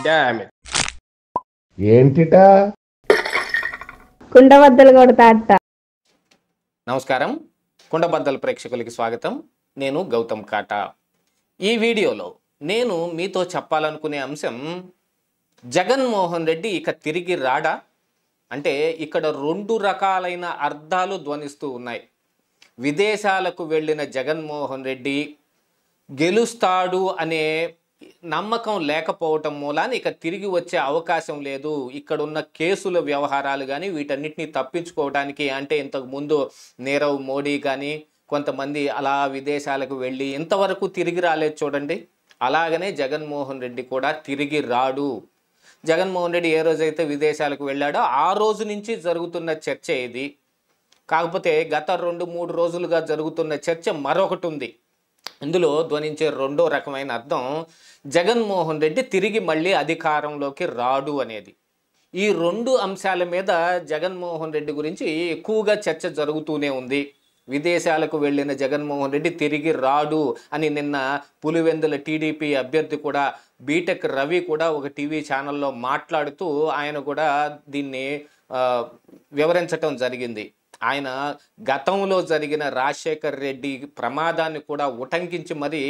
Damn it. ఏంటిటా కుండబద్దలు కొడతా అట్ట. నమస్కారం, కుండబద్దల ప్రేక్షకులకి స్వాగతం. నేను గౌతమ్ కాటా. ఈ వీడియోలో నేను మీతో చెప్పాలనుకునే అంశం, జగన్మోహన్ రెడ్డి ఇక తిరిగి రాడా అంటే ఇక్కడ రెండు రకాలైన అర్థాలు ధ్వనిస్తూ ఉన్నాయి. విదేశాలకు వెళ్ళిన జగన్మోహన్ రెడ్డి గెలుస్తాడు అనే నమ్మకం లేకపోవటం మూలాన ఇక తిరిగి వచ్చే అవకాశం లేదు. ఇక్కడున్న కేసుల వ్యవహారాలు కానీ వీటన్నిటిని తప్పించుకోవడానికి, అంటే ఇంతకు ముందు నీరవ్ మోడీ కానీ కొంతమంది అలా విదేశాలకు వెళ్ళి ఇంతవరకు తిరిగి రాలేదు చూడండి. అలాగనే జగన్మోహన్ రెడ్డి కూడా తిరిగి రాడు. జగన్మోహన్ రెడ్డి ఏ రోజైతే విదేశాలకు వెళ్ళాడో ఆ రోజు నుంచి జరుగుతున్న చర్చ ఇది. కాకపోతే గత 2-3 రోజులుగా జరుగుతున్న చర్చ మరొకటి ఉంది. ఇందులో ధ్వనించే రెండో రకమైన అర్థం, జగన్మోహన్ రెడ్డి తిరిగి మళ్ళీ అధికారంలోకి రాడు అనేది. ఈ రెండు అంశాల మీద జగన్మోహన్ రెడ్డి గురించి ఎక్కువగా చర్చ జరుగుతూనే ఉంది. విదేశాలకు వెళ్ళిన జగన్మోహన్ రెడ్డి తిరిగి రాడు అని నిన్న పులివెందుల టీడీపీ అభ్యర్థి కూడా బీటెక్ రవి కూడా ఒక టీవీ ఛానల్లో మాట్లాడుతూ ఆయన కూడా దీన్ని వివరించటం జరిగింది. ఆయన గతంలో జరిగిన రాజశేఖర్ రెడ్డి ప్రమాదాన్ని కూడా ఉటంకించి మరి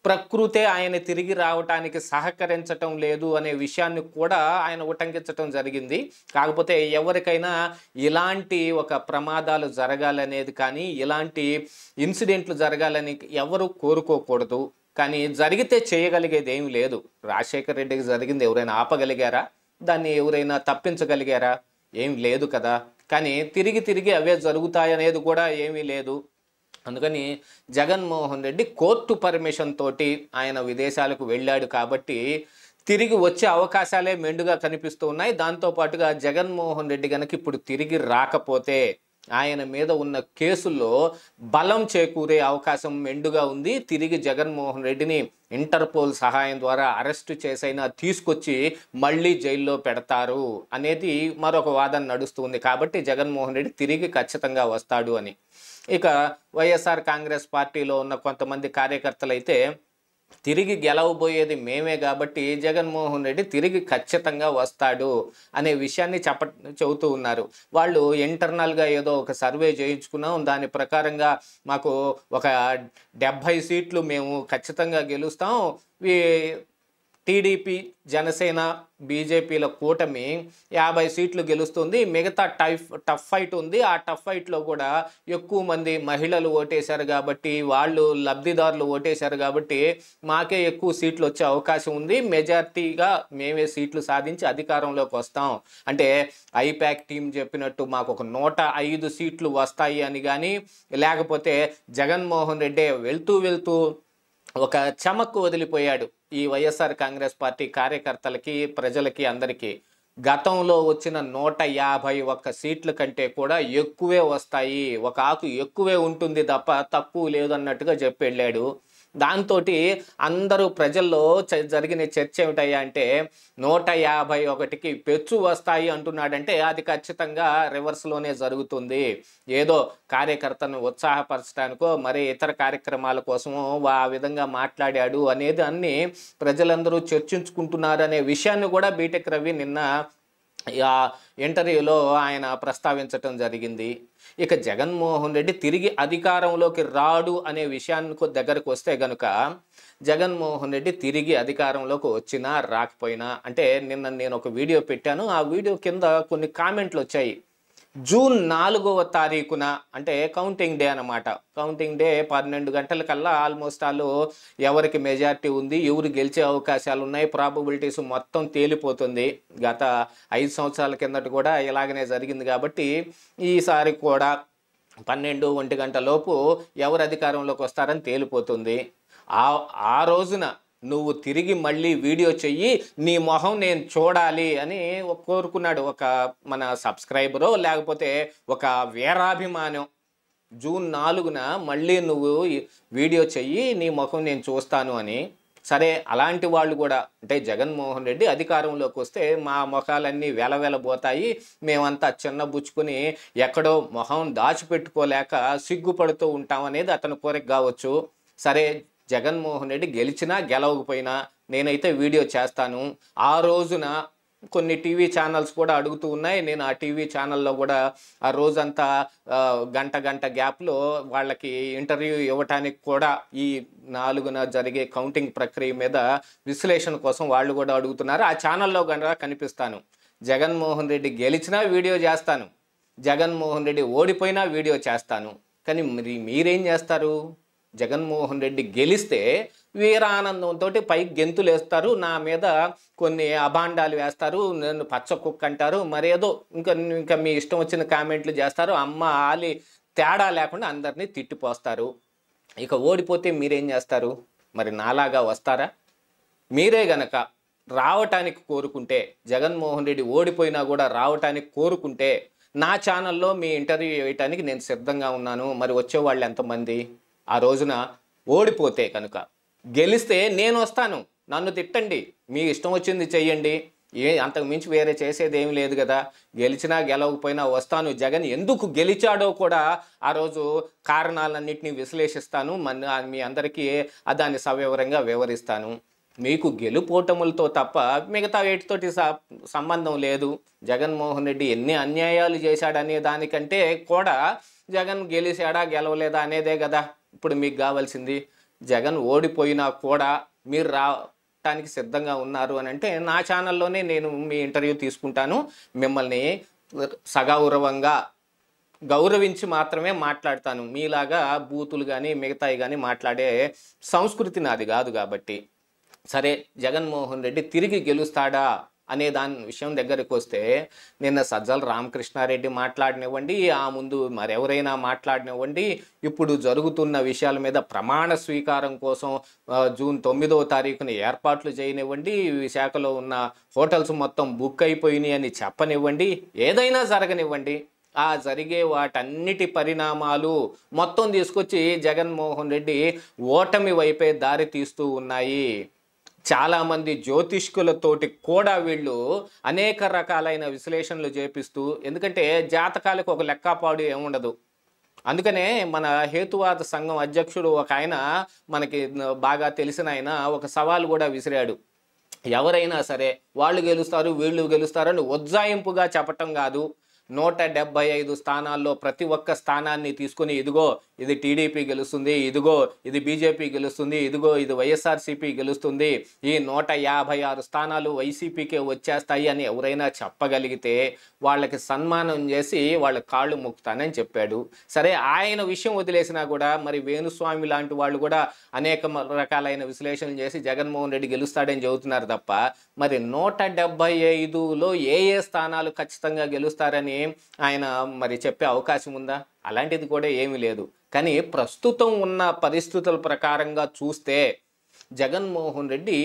ప్రకృతే ఆయన తిరిగి రావటానికి సహకరించటం లేదు అనే విషయాన్ని కూడా ఆయన ఉటంకించటం జరిగింది. కాకపోతే ఎవరికైనా ఇలాంటి ఒక ప్రమాదాలు జరగాలనేది కానీ ఇలాంటి ఇన్సిడెంట్లు జరగాలని ఎవరు కోరుకోకూడదు. కానీ జరిగితే చేయగలిగేది ఏమి లేదు. రాజశేఖర్ రెడ్డికి జరిగింది ఎవరైనా ఆపగలిగారా? దాన్ని ఎవరైనా తప్పించగలిగారా? ఏం లేదు కదా. కానీ తిరిగి అవే జరుగుతాయనేది కూడా ఏమీ లేదు. అందుకని జగన్మోహన్ రెడ్డి కోర్టు పర్మిషన్ తోటి ఆయన విదేశాలకు వెళ్ళాడు కాబట్టి తిరిగి వచ్చే అవకాశాలే మెండుగా కనిపిస్తూ ఉన్నాయి. దాంతోపాటుగా జగన్మోహన్ రెడ్డి కనుక ఇప్పుడు తిరిగి రాకపోతే ఆయన మీద ఉన్న కేసుల్లో బలం చేకూరే అవకాశం మెండుగా ఉంది. తిరిగి జగన్మోహన్ రెడ్డిని ఇంటర్పోల్ సహాయం ద్వారా అరెస్టు చేసైనా తీసుకొచ్చి మళ్ళీ జైల్లో పెడతారు అనేది మరొక వాదన నడుస్తుంది. కాబట్టి జగన్మోహన్ రెడ్డి తిరిగి ఖచ్చితంగా వస్తాడు అని. ఇక వైఎస్ఆర్ కాంగ్రెస్ పార్టీలో ఉన్న కొంతమంది కార్యకర్తలు అయితే తిరిగి గెలవబోయేది మేమే కాబట్టి జగన్మోహన్ రెడ్డి తిరిగి ఖచ్చితంగా వస్తాడు అనే విషయాన్ని చెబుతూ ఉన్నారు. వాళ్ళు ఇంటర్నల్గా ఏదో ఒక సర్వే చేయించుకున్నాం, దాని ప్రకారంగా మాకు ఒక 70 సీట్లు మేము ఖచ్చితంగా గెలుస్తాం, టీడీపీ జనసేన బీజేపీల కూటమి 50 సీట్లు గెలుస్తుంది, మిగతా టఫ్ ఫైట్ ఉంది. ఆ టఫ్ ఫైట్లో కూడా ఎక్కువ మంది మహిళలు ఓటేశారు కాబట్టి, వాళ్ళు లబ్ధిదారులు ఓటేశారు కాబట్టి మాకే ఎక్కువ సీట్లు వచ్చే అవకాశం ఉంది, మెజార్టీగా మేమే సీట్లు సాధించి అధికారంలోకి వస్తాం అంటే ఐపాక్ టీం చెప్పినట్టు మాకు ఒక 105 సీట్లు వస్తాయి అని కానీ, లేకపోతే జగన్మోహన్ రెడ్డి వెళ్తూ ఒక చమక్కు వదిలిపోయాడు ఈ వైఎస్ఆర్ కాంగ్రెస్ పార్టీ కార్యకర్తలకి, ప్రజలకి, అందరికీ. గతంలో వచ్చిన 151 సీట్ల కంటే కూడా ఎక్కువే వస్తాయి, ఒక ఆకు ఎక్కువే ఉంటుంది తప్ప తక్కువ లేదు అన్నట్టుగా చెప్పి వెళ్ళాడు. దాంతో అందరూ ప్రజల్లో జరిగిన చర్చ ఏమిటయ్యా అంటే 151కి పెచ్చు వస్తాయి అంటున్నాడంటే అది ఖచ్చితంగా రివర్స్లోనే జరుగుతుంది. ఏదో కార్యకర్తను ఉత్సాహపరచడానికో మరి ఇతర కార్యక్రమాల కోసమో ఆ విధంగా మాట్లాడాడు అనేది అన్ని ప్రజలందరూ చర్చించుకుంటున్నారు అనే విషయాన్ని కూడా బీటెక్ రవి నిన్న ఇంటర్వ్యూలో ఆయన ప్రస్తావించటం జరిగింది. ఇక జగన్మోహన్ రెడ్డి తిరిగి అధికారంలోకి రాడు అనే విషయానికి దగ్గరకు వస్తే గనుక, జగన్మోహన్ రెడ్డి తిరిగి అధికారంలోకి వచ్చినా రాకపోయినా, అంటే నిన్న నేను ఒక వీడియో పెట్టాను, ఆ వీడియో కింద కొన్ని కామెంట్లు వచ్చాయి. జూన్ 4వ తారీఖున అంటే కౌంటింగ్ డే అన్నమాట. కౌంటింగ్ డే 12 గంటలకల్లా ఆల్మోస్ట్ వాళ్ళు ఎవరికి మెజారిటీ ఉంది, ఎవరు గెలిచే అవకాశాలు ఉన్నాయి, ప్రాబబిలిటీస్ మొత్తం తేలిపోతుంది. గత 5 సంవత్సరాల కిందట కూడా ఇలాగనే జరిగింది కాబట్టి ఈసారి కూడా 12-1 గంట లోపు ఎవరు అధికారంలోకి వస్తారని తేలిపోతుంది. ఆ రోజున నువ్వు తిరిగి మళ్ళీ వీడియో చెయ్యి, నీ మొహం నేను చూడాలి అని కోరుకున్నాడు ఒక మన సబ్స్క్రైబరో లేకపోతే ఒక వీరాభిమానం. జూన్ 4న మళ్ళీ నువ్వు వీడియో చెయ్యి, నీ ముఖం నేను చూస్తాను అని. సరే, అలాంటి వాళ్ళు కూడా అంటే జగన్మోహన్ రెడ్డి అధికారంలోకి వస్తే మా ముఖాలన్నీ వెలవెలబోతాయి, మేమంతా చిన్నబుచ్చుకుని ఎక్కడో మొహం దాచిపెట్టుకోలేక సిగ్గుపడుతూ ఉంటాం అనేది అతని కోరిక కావచ్చు. సరే, జగన్మోహన్ రెడ్డి గెలిచినా గెలవకపోయినా నేనైతే వీడియో చేస్తాను. ఆ రోజున కొన్ని టీవీ ఛానల్స్ కూడా అడుగుతూ ఉన్నాయి. నేను ఆ టీవీ ఛానల్లో కూడా ఆ రోజంతా గంట గ్యాప్లో వాళ్ళకి ఇంటర్వ్యూ ఇవ్వటానికి కూడా ఈ 4న జరిగే కౌంటింగ్ ప్రక్రియ మీద విశ్లేషణ కోసం వాళ్ళు కూడా అడుగుతున్నారు. ఆ ఛానల్లో కనుక కనిపిస్తాను. జగన్మోహన్ రెడ్డి గెలిచినా వీడియో చేస్తాను, జగన్మోహన్ రెడ్డి ఓడిపోయినా వీడియో చేస్తాను. కానీ మరి మీరేం చేస్తారు? జగన్మోహన్ రెడ్డి గెలిస్తే వీరానందంతో పైకి గెంతులు వేస్తారు, నా మీద కొన్ని అభాండాలు వేస్తారు, నన్ను పచ్చ కుక్క అంటారు, మరేదో ఇంకా మీ ఇష్టం వచ్చిన కామెంట్లు చేస్తారు, అమ్మ ఆలి తేడా లేకుండా అందరినీ తిట్టిపోస్తారు. ఇక ఓడిపోతే మీరేం చేస్తారు? మరి నాలాగా వస్తారా? మీరే గనక రావటానికి కోరుకుంటే, జగన్మోహన్ రెడ్డి ఓడిపోయినా కూడా రావటానికి కోరుకుంటే నా ఛానల్లో మీ ఇంటర్వ్యూ వేయటానికి నేను సిద్ధంగా ఉన్నాను. మరి వచ్చేవాళ్ళు ఎంతమంది? ఆ రోజున ఓడిపోతే కనుక, గెలిస్తే నేను వస్తాను, నన్ను తిట్టండి, మీ ఇష్టం వచ్చింది చెయ్యండి, అంతకు మించి వేరే చేసేది ఏమి లేదు కదా. గెలిచినా గెలవకపోయినా వస్తాను. జగన్ ఎందుకు గెలిచాడో కూడా ఆ రోజు కారణాలన్నింటినీ విశ్లేషిస్తాను, మీ అందరికీ దాన్ని సవివరంగా వివరిస్తాను. మీకు గెలుపోటములతో తప్ప మిగతా వేటితోటి సంబంధం లేదు. జగన్మోహన్ రెడ్డి ఎన్ని అన్యాయాలు చేశాడనే దానికంటే కూడా జగన్ గెలిచాడా గెలవలేదా అనేదే కదా ఇప్పుడు మీకు కావాల్సింది. జగన్ ఓడిపోయినా కూడా మీరు రావటానికి సిద్ధంగా ఉన్నారు అని అంటే నా ఛానల్లోనే నేను మీ ఇంటర్వ్యూ తీసుకుంటాను. మిమ్మల్ని సగౌరవంగా గౌరవించి మాత్రమే మాట్లాడతాను. మీలాగా బూతులు కానీ మిగతాయి కానీ మాట్లాడే సంస్కృతి నాది కాదు. కాబట్టి సరే, జగన్మోహన్ రెడ్డి తిరిగి గెలుస్తాడా అనే దాని విషయం దగ్గరికి వస్తే, నిన్న సజ్జల రామకృష్ణారెడ్డి మాట్లాడినివ్వండి, ఆ ముందు మరెవరైనా మాట్లాడినివ్వండి, ఇప్పుడు జరుగుతున్న విషయాల మీద ప్రమాణ స్వీకారం కోసం జూన్ 9వ తారీఖున ఏర్పాట్లు చేయనివ్వండి, విశాఖలో ఉన్న హోటల్స్ మొత్తం బుక్ అయిపోయినాయి అని చెప్పనివ్వండి, ఏదైనా జరగనివ్వండి, ఆ జరిగే వాటన్నిటి పరిణామాలు మొత్తం తీసుకొచ్చి జగన్మోహన్ రెడ్డి ఓటమి వైపే దారి తీస్తూ ఉన్నాయి. చాలామంది జ్యోతిష్కులతోటి కూడా వీళ్ళు అనేక రకాలైన విశ్లేషణలు చేపిస్తూ, ఎందుకంటే జాతకాలకు ఒక లెక్కపాడు ఏముండదు. అందుకనే మన హేతువాద సంఘం అధ్యక్షుడు ఒక ఆయన, మనకి బాగా తెలిసిన ఆయన, ఒక సవాల్ కూడా విసిరాడు. ఎవరైనా సరే వాళ్ళు గెలుస్తారు వీళ్ళు గెలుస్తారని ఉజ్జాయింపుగా చెప్పటం కాదు. 175 స్థానాల్లో ప్రతి ఒక్క స్థానాన్ని తీసుకుని, ఇదిగో ఇది టీడీపీ గెలుస్తుంది, ఇదిగో ఇది బీజేపీ గెలుస్తుంది, ఇదిగో ఇది వైఎస్ఆర్సీపీ గెలుస్తుంది, ఈ 156 స్థానాలు వైసీపీకే వచ్చేస్తాయి అని ఎవరైనా చెప్పగలిగితే వాళ్ళకి సన్మానం చేసి వాళ్ళ కాళ్ళు మొక్కుతానని చెప్పాడు. సరే, ఆయన విషయం వదిలేసినా కూడా మరి వేణుస్వామి లాంటి వాళ్ళు కూడా అనేక రకాలైన విశ్లేషణలు చేసి జగన్మోహన్ రెడ్డి గెలుస్తాడని చెబుతున్నారు తప్ప, మరి 175లో ఏ స్థానాలు ఖచ్చితంగా గెలుస్తారని ఆయన మరి చెప్పే అవకాశం ఉందా? అలాంటిది కూడా ఏమీ లేదు. కానీ ప్రస్తుతం ఉన్న పరిస్థితుల ప్రకారంగా చూస్తే జగన్మోహన్ రెడ్డి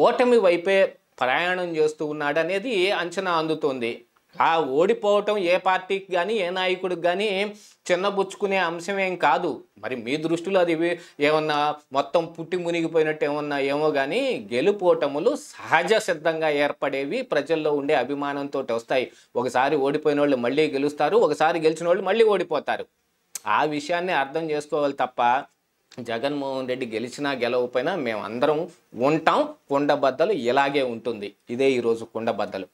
ఓటమి వైపే ప్రయాణం చేస్తూ ఉన్నాడు అనేది అంచనా అందుతోంది. ఆ ఓడిపోవటం ఏ పార్టీకి కానీ ఏ నాయకుడికి కానీ చిన్నబుచ్చుకునే అంశం ఏం కాదు. మరి మీ దృష్టిలో అది ఏమన్నా మొత్తం పుట్టి మునిగిపోయినట్టు ఏమన్నా ఏమో కానీ, గెలుపోటములు సహజ సిద్ధంగా ఏర్పడేవి, ప్రజల్లో ఉండే అభిమానంతో వస్తాయి. ఒకసారి ఓడిపోయిన వాళ్ళు మళ్ళీ గెలుస్తారు, ఒకసారి గెలిచిన వాళ్ళు మళ్ళీ ఓడిపోతారు. ఆ విషయాన్ని అర్థం చేసుకోవాలి తప్ప, జగన్మోహన్ రెడ్డి గెలిచినా గెలవకపోయినా మేమందరం ఉంటాం, కుండబద్దలు ఇలాగే ఉంటుంది. ఇదే ఈరోజు కుండబద్దలు.